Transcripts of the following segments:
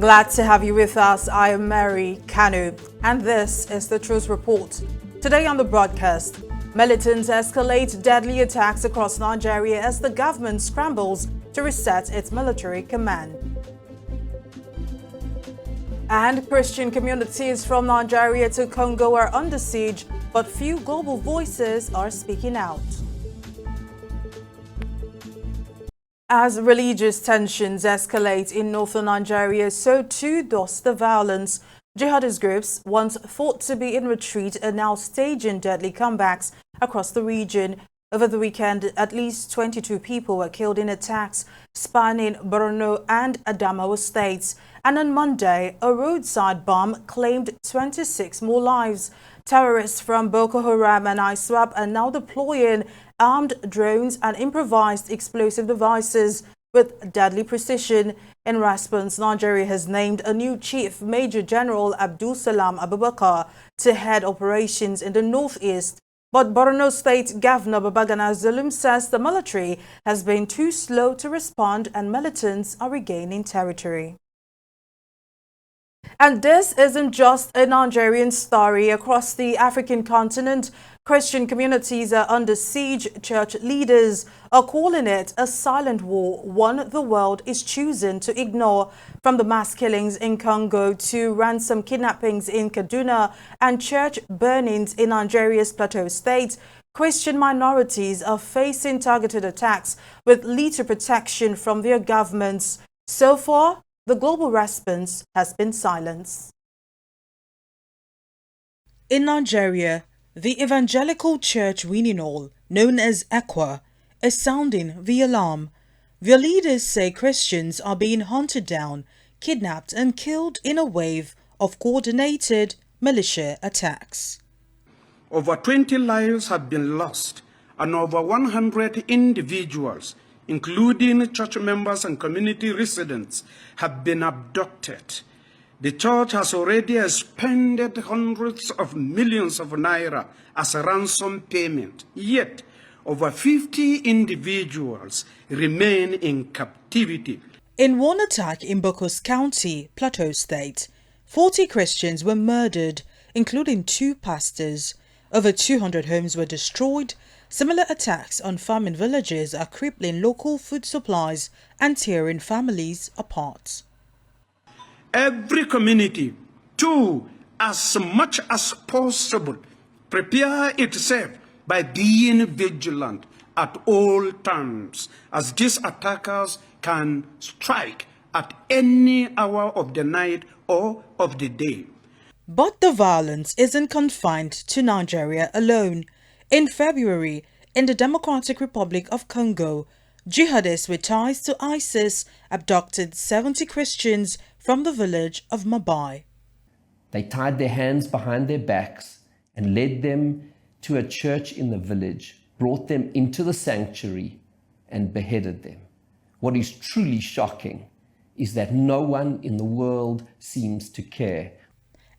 Glad to have you with us. I am Mary Kanu, and this is the Truth Report. Today on the broadcast, militants escalate deadly attacks across Nigeria as the government scrambles to reset its military command. And Christian communities from Nigeria to Congo are under siege, but few global voices are speaking out. As religious tensions escalate in northern Nigeria, so too does the violence. Jihadist groups, once thought to be in retreat, are now staging deadly comebacks across the region. Over the weekend, at least 22 people were killed in attacks spanning Borno and Adamawa states. And on Monday, a roadside bomb claimed 26 more lives. Terrorists from Boko Haram and ISWAP are now deploying armed drones and improvised explosive devices with deadly precision. In response, Nigeria has named a new chief, Major General Abdul Salam Abubakar, to head operations in the northeast. But Borno State Governor Babagana Zulum says the military has been too slow to respond and militants are regaining territory. And this isn't just a Nigerian story. Across the African continent, Christian communities are under siege. Church leaders are calling it a silent war, one the world is choosing to ignore. From the mass killings in Congo to ransom kidnappings in Kaduna and church burnings in Nigeria's Plateau State, Christian minorities are facing targeted attacks with little protection from their governments. So far, the global response has been silence. In Nigeria, the evangelical church winning all, known as ECWA, is sounding the alarm. Their leaders say Christians are being hunted down, kidnapped and killed in a wave of coordinated militia attacks. Over 20 lives have been lost and over 100 individuals, including church members and community residents, have been abducted. The church has already expended hundreds of millions of naira as a ransom payment, yet over 50 individuals remain in captivity. In one attack in Bokos County, Plateau State, 40 Christians were murdered, including 2 pastors. Over 200 homes were destroyed. Similar attacks on farming villages are crippling local food supplies and tearing families apart. Every community, too, as much as possible, prepare itself by being vigilant at all times, as these attackers can strike at any hour of the night or of the day. But the violence isn't confined to Nigeria alone. In February, in the Democratic Republic of Congo, jihadists with ties to ISIS abducted 70 Christians from the village of Mabai. They tied their hands behind their backs and led them to a church in the village, brought them into the sanctuary and beheaded them. What is truly shocking is that no one in the world seems to care.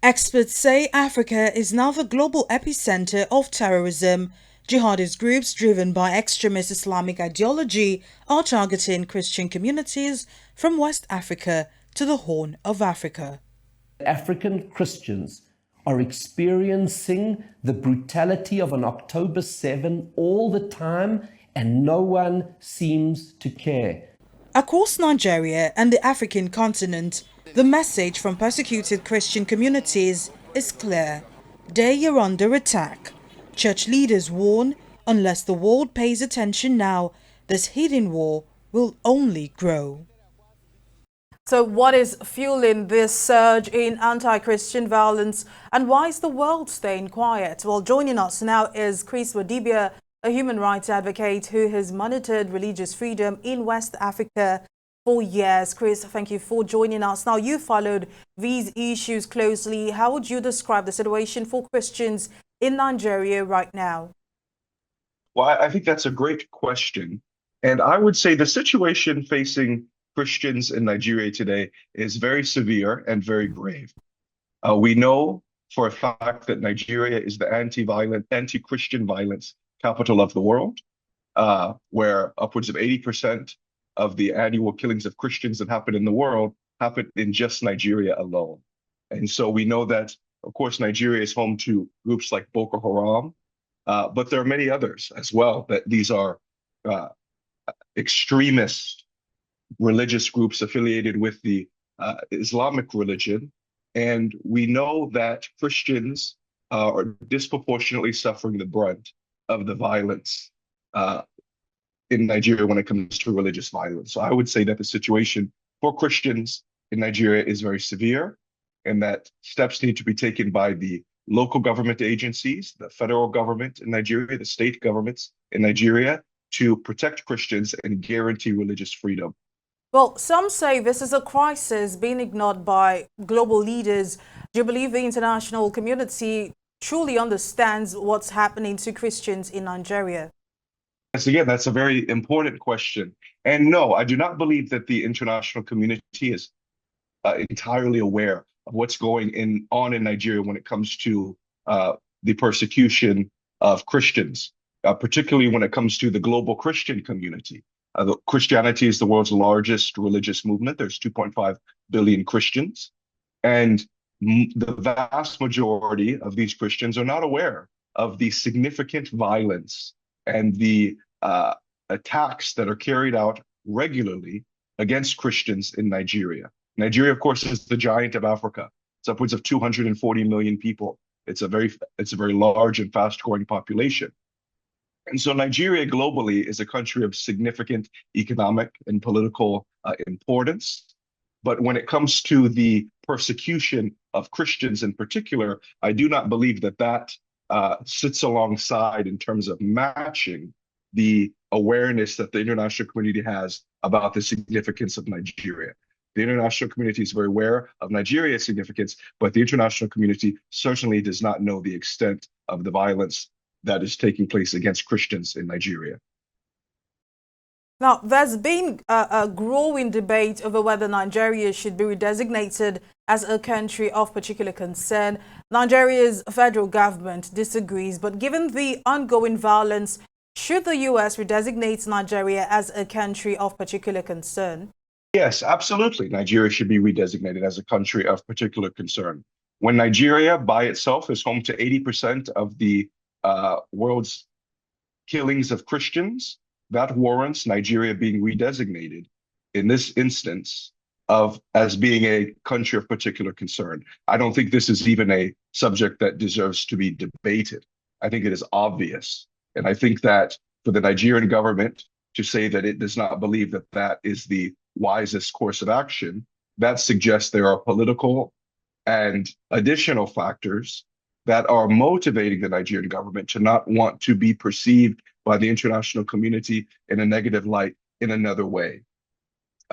Experts say Africa is now the global epicenter of terrorism. Jihadist groups driven by extremist Islamic ideology are targeting Christian communities from West Africa to the Horn of Africa. African Christians are experiencing the brutality of an October 7 all the time, and no one seems to care. Across Nigeria and the African continent, the message from persecuted Christian communities is clear. They are under attack. Church leaders warn, unless the world pays attention now, this hidden war will only grow. So what is fueling this surge in anti-Christian violence, and why is the world staying quiet? Well, joining us now is Chris Wadibia, a human rights advocate who has monitored religious freedom in West Africa for years. Chris, thank you for joining us. Now, you followed these issues closely. How would you describe the situation for Christians in Nigeria right now? Well, I think that's a great question. And I would say the situation facing Christians in Nigeria today is very severe and very grave. We know for a fact that Nigeria is the anti-Christian violence capital of the world, where upwards of 80% of the annual killings of Christians that happen in the world happen in just Nigeria alone. And so we know that, of course, Nigeria is home to groups like Boko Haram, but there are many others as well, that these are uh, extremist religious groups affiliated with the Islamic religion. And we know that Christians are disproportionately suffering the brunt of the violence in Nigeria when it comes to religious violence. So I would say that the situation for Christians in Nigeria is very severe, and that steps need to be taken by the local government agencies, the federal government in Nigeria, the state governments in Nigeria, to protect Christians and guarantee religious freedom. Well, some say this is a crisis being ignored by global leaders. Do you believe the international community truly understands what's happening to Christians in Nigeria? Yes, again, that's a very important question. And no, I do not believe that the international community is entirely aware of what's going on in Nigeria when it comes to the persecution of Christians, particularly when it comes to the global Christian community. Christianity is the world's largest religious movement. There's 2.5 billion Christians. And the vast majority of these Christians are not aware of the significant violence and the attacks that are carried out regularly against Christians in Nigeria. Nigeria, of course, is the giant of Africa. It's upwards of 240 million people. It's a very large and fast-growing population. And so Nigeria globally is a country of significant economic and political importance. But when it comes to the persecution of Christians in particular, I do not believe that sits alongside in terms of matching the awareness that the international community has about the significance of Nigeria. The international community is very aware of Nigeria's significance, but the international community certainly does not know the extent of the violence that is taking place against Christians in Nigeria. Now, there's been a growing debate over whether Nigeria should be redesignated as a country of particular concern. Nigeria's federal government disagrees, but given the ongoing violence, should the U.S. redesignate Nigeria as a country of particular concern? Yes, absolutely. Nigeria should be redesignated as a country of particular concern. When Nigeria by itself is home to 80% of the world's killings of Christians, that warrants Nigeria being redesignated in this instance as being a country of particular concern. I don't think this is even a subject that deserves to be debated. I think it is obvious. And I think that for the Nigerian government to say that it does not believe that that is the wisest course of action, that suggests there are political and additional factors that are motivating the Nigerian government to not want to be perceived by the international community in a negative light in another way.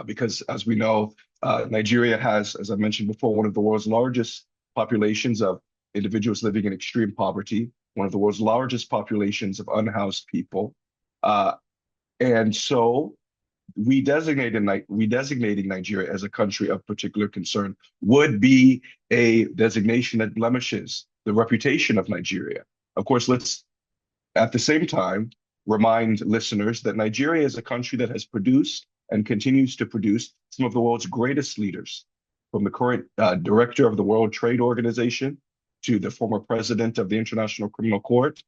Because as we know, Nigeria has, as I mentioned before, one of the world's largest populations of individuals living in extreme poverty, one of the world's largest populations of unhoused people. And so redesignating Nigeria as a country of particular concern would be a designation that blemishes the reputation of Nigeria. Of course, let's at the same time remind listeners that Nigeria is a country that has produced and continues to produce some of the world's greatest leaders, from the current director of the World Trade Organization to the former president of the International Criminal Court,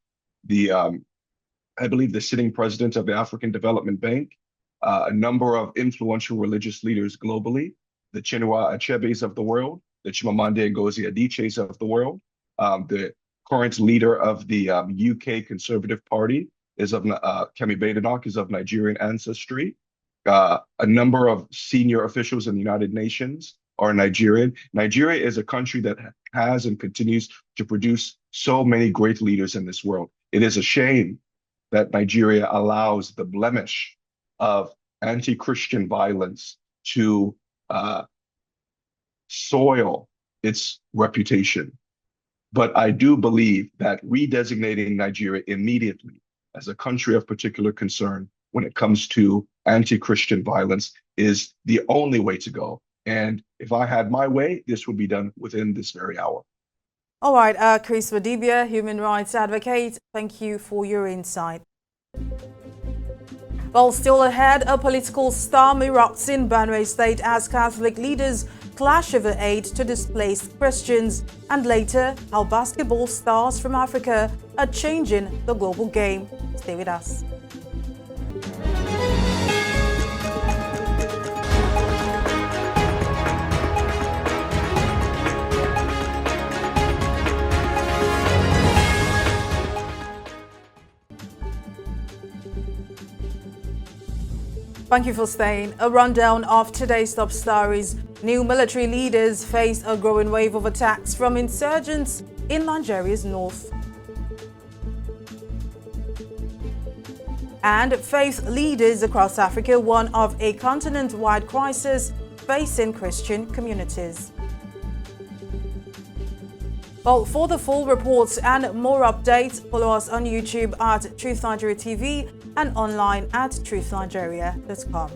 I believe the sitting president of the African Development Bank, a number of influential religious leaders globally, the Chinua Achebes of the world, the Chimamanda Ngozi Adichie's of the world. The current leader of the UK Conservative Party is of Kemi Badenoch, is of Nigerian ancestry. A number of senior officials in the United Nations are Nigerian. Nigeria is a country that has and continues to produce so many great leaders in this world. It is a shame that Nigeria allows the blemish of anti-Christian violence to soil its reputation. But I do believe that redesignating Nigeria immediately as a country of particular concern when it comes to anti-Christian violence is the only way to go. And if I had my way, this would be done within this very hour. All right, Chris Wadibia, human rights advocate, thank you for your insight. While still ahead, a political storm erupts in Benue State as Catholic leaders clash over aid to displaced Christians. And later, how basketball stars from Africa are changing the global game. Stay with us. Thank you for staying. A rundown of today's top stories. New military leaders face a growing wave of attacks from insurgents in Nigeria's north. And faith leaders across Africa warn of a continent-wide crisis facing Christian communities. Well, for the full reports and more updates, follow us on YouTube at Truth Nigeria TV and online at truthnigeria.com.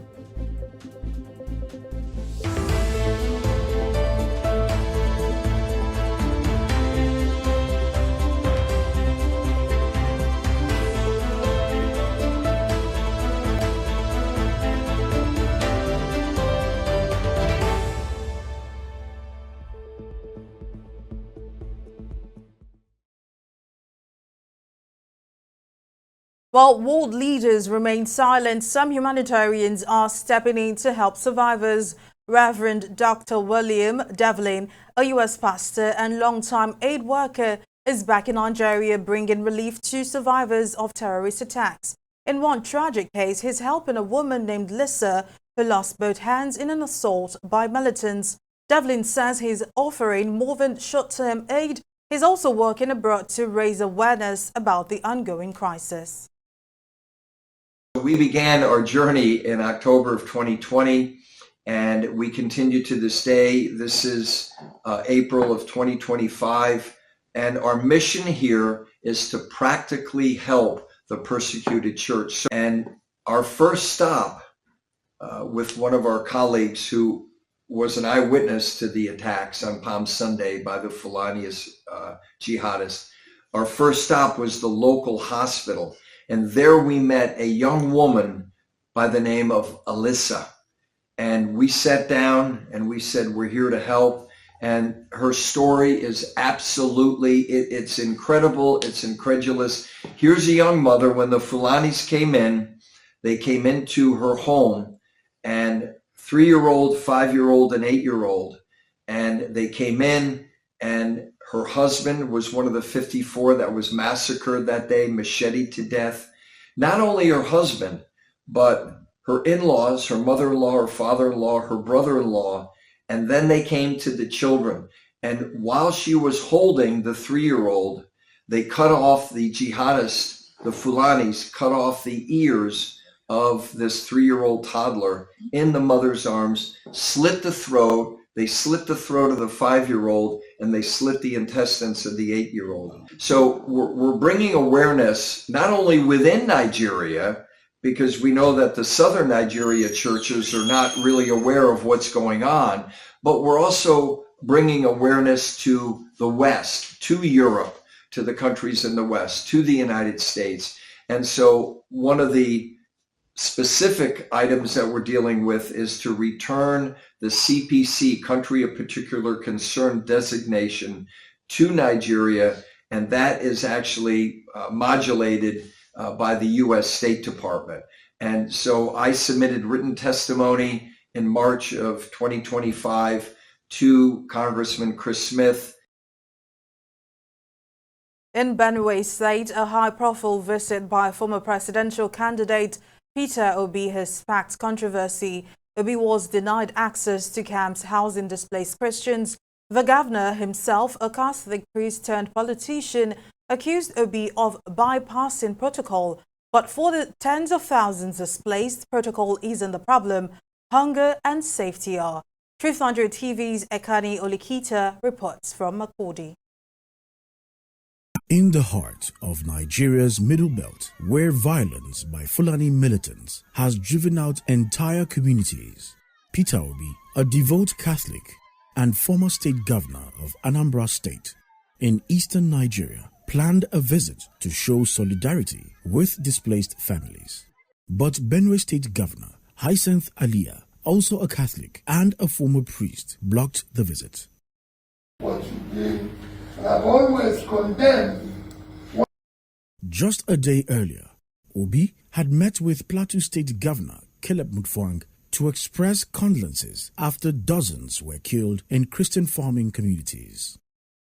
While world leaders remain silent, some humanitarians are stepping in to help survivors. Reverend Dr. William Devlin, a U.S. pastor and longtime aid worker, is back in Nigeria bringing relief to survivors of terrorist attacks. In one tragic case, he's helping a woman named Lisa who lost both hands in an assault by militants. Devlin says he's offering more than short-term aid. He's also working abroad to raise awareness about the ongoing crisis. We began our journey in October of 2020, and we continue to this day. This is April of 2025, and our mission here is to practically help the persecuted church. And our first stop with one of our colleagues who was an eyewitness to the attacks on Palm Sunday by the Fulani jihadists, our first stop was the local hospital. And there we met a young woman by the name of Alyssa. And we sat down and we said, we're here to help. And her story is absolutely, it's incredible, it's incredulous. Here's a young mother, when the Fulanis came in, they came into her home, and 3-year-old, 5-year-old, and 8-year-old. And they came in, and her husband was one of the 54 that was massacred that day, macheted to death. Not only her husband, but her in-laws, her mother-in-law, her father-in-law, her brother-in-law, and then they came to the children. And while she was holding the 3-year-old, they cut off the jihadists, the Fulanis, cut off the ears of this 3-year-old toddler in the mother's arms, slit the throat. They slit the throat of the 5-year-old, and they slit the intestines of the 8-year-old. So we're bringing awareness not only within Nigeria, because we know that the southern Nigeria churches are not really aware of what's going on, but we're also bringing awareness to the West, to Europe, to the countries in the West, to the United States. And so one of the specific items that we're dealing with is to return the CPC, Country of Particular Concern designation, to Nigeria, and that is actually modulated by the U.S. State Department. And so I submitted written testimony in March of 2025 to Congressman Chris Smith. In Benue State, a high-profile visit by former presidential candidate Peter Obi has sparked controversy. Obi was denied access to camps housing displaced Christians. The governor himself, a Catholic priest turned politician, accused Obi of bypassing protocol. But for the tens of thousands displaced, protocol isn't the problem. Hunger and safety are. Truth Nigeria TV's Ekani Olikita reports from Makurdi. In the heart of Nigeria's Middle Belt, where violence by Fulani militants has driven out entire communities, Peter Obi, a devout Catholic and former state governor of Anambra State in eastern Nigeria, planned a visit to show solidarity with displaced families. But Benue State Governor Hyacinth Aliyah, also a Catholic and a former priest, blocked the visit. What you did, I've always condemned. Just a day earlier, Obi had met with Plateau State Governor Caleb Mutfwang to express condolences after dozens were killed in Christian farming communities.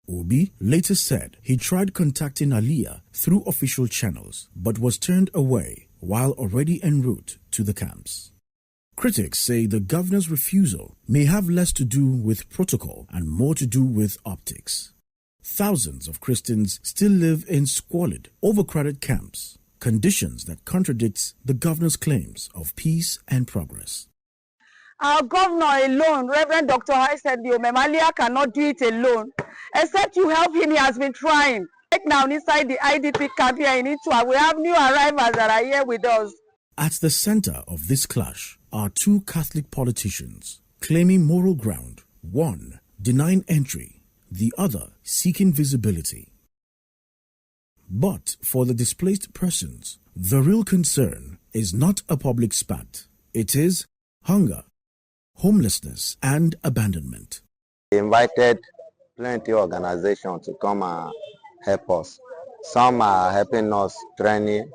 Obi later said he tried contacting Aliyah through official channels but was turned away while already en route to the camps. Critics say the governor's refusal may have less to do with protocol and more to do with optics. Thousands of Christians still live in squalid, overcrowded camps, conditions that contradict the governor's claims of peace and progress. Our governor alone, Reverend Dr. Hyacinth Aliyah, cannot do it alone. Except you help him, he has been trying. Right now, inside the IDP camp here in Itua, we have new arrivals that are here with us. At the center of this clash are two Catholic politicians claiming moral ground, one denying entry, the other seeking visibility. But for the displaced persons, the real concern is not a public spat. It is hunger, homelessness, and abandonment. We invited plenty of organizations to come and help us. Some are helping us training,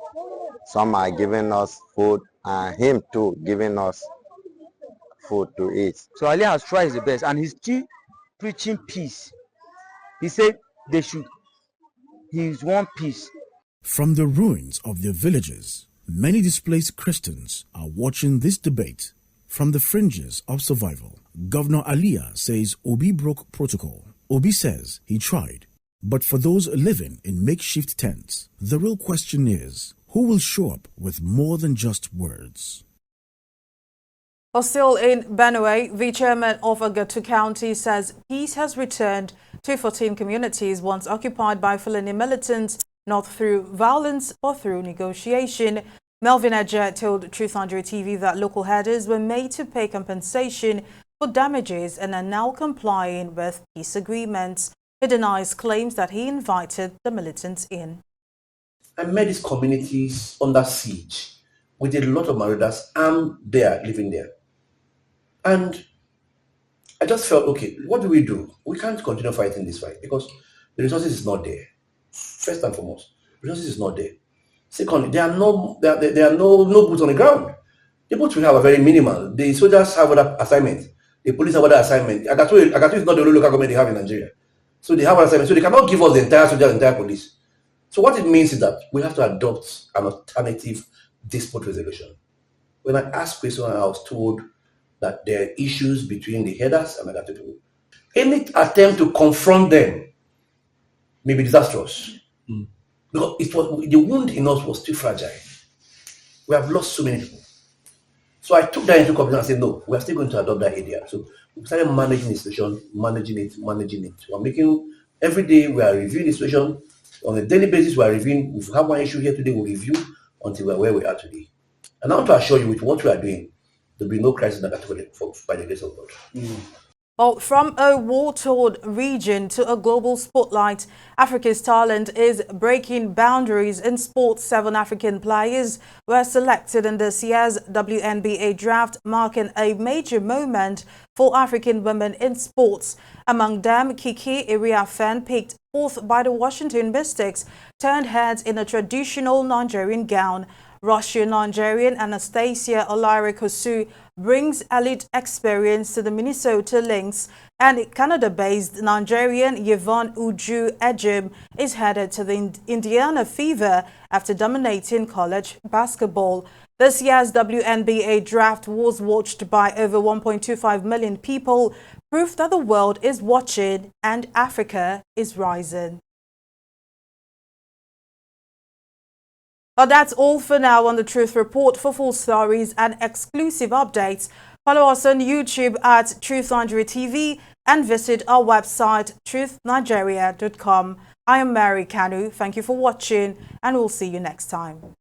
some are giving us food, and him too giving us food to eat. So Ali has tried his best, and he's still preaching peace. He said he's one peace. From the ruins of their villages, many displaced Christians are watching this debate from the fringes of survival. Governor Aliyah says Obi broke protocol. Obi says he tried. But for those living in makeshift tents, the real question is, who will show up with more than just words? Well, still in Benue, the chairman of Agatu County says peace has returned to 14 communities once occupied by Fulani militants, not through violence but through negotiation. Melvin Ejer told Truth Nigeria TV that local headers were made to pay compensation for damages and are now complying with peace agreements. He denies claims that he invited the militants in. I met these communities under siege with a lot of marauders armed there, living there. And I just felt, okay, what do? We can't continue fighting this fight because the resources is not there. First and foremost, resources is not there. Secondly, there are no boots on the ground. The boots we have are very minimal. The soldiers have other assignments. The police have other assignments. Agatu is not the only local government they have in Nigeria. So they have an assignment. So they cannot give us the entire soldiers, the entire police. So what it means is that we have to adopt an alternative dispute resolution. When I asked questions, I was told that there are issues between the headers and other people. Any attempt to confront them may be disastrous. Because the wound in us was too fragile. We have lost so many people. So I took that into consideration and said, no, we are still going to adopt that idea. So we started managing the situation, managing it. We're making, every day we are reviewing the situation. On a daily basis, we are reviewing. If we have one issue here today, we'll review until we're where we are today. And I want to assure you, with what we are doing, there will be no crisis in Agatu by the grace of God. Well, from a war-torn region to a global spotlight, Africa's talent is breaking boundaries in sports. 7 African players were selected in this year's WNBA draft, marking a major moment for African women in sports. Among them, Kiki Iriafen, picked 4th by the Washington Mystics, turned heads in a traditional Nigerian gown. Russian-Nigerian Anastasia Olaire-Kosu brings elite experience to the Minnesota Lynx, and Canada-based Nigerian Yvonne Uju Ejim is headed to the Indiana Fever after dominating college basketball. This year's WNBA draft was watched by over 1.25 million people, proof that the world is watching and Africa is rising. Well, that's all for now on The Truth Report. For full stories and exclusive updates, follow us on YouTube at Truth Nigeria TV and visit our website, truthnigeria.com. I am Mary Kanu. Thank you for watching, and we'll see you next time.